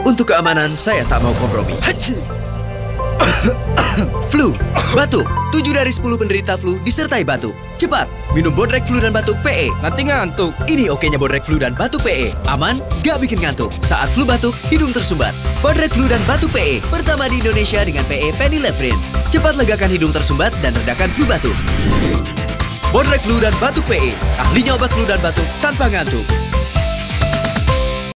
Untuk keamanan, saya tak mau kompromi. Flu, batuk. 7 dari 10 penderita flu disertai batuk. Cepat, minum Bodrek Flu dan Batuk PE. Nanti ngantuk. Ini okenya Bodrek Flu dan Batuk PE. Aman, gak bikin ngantuk. Saat flu batuk, hidung tersumbat. Bodrek Flu dan Batuk PE. Pertama di Indonesia dengan PE Phenylephrine. Cepat legakan hidung tersumbat dan redakan flu batuk. Bodrek Flu dan Batuk PE. Ahlinya obat flu dan batuk tanpa ngantuk.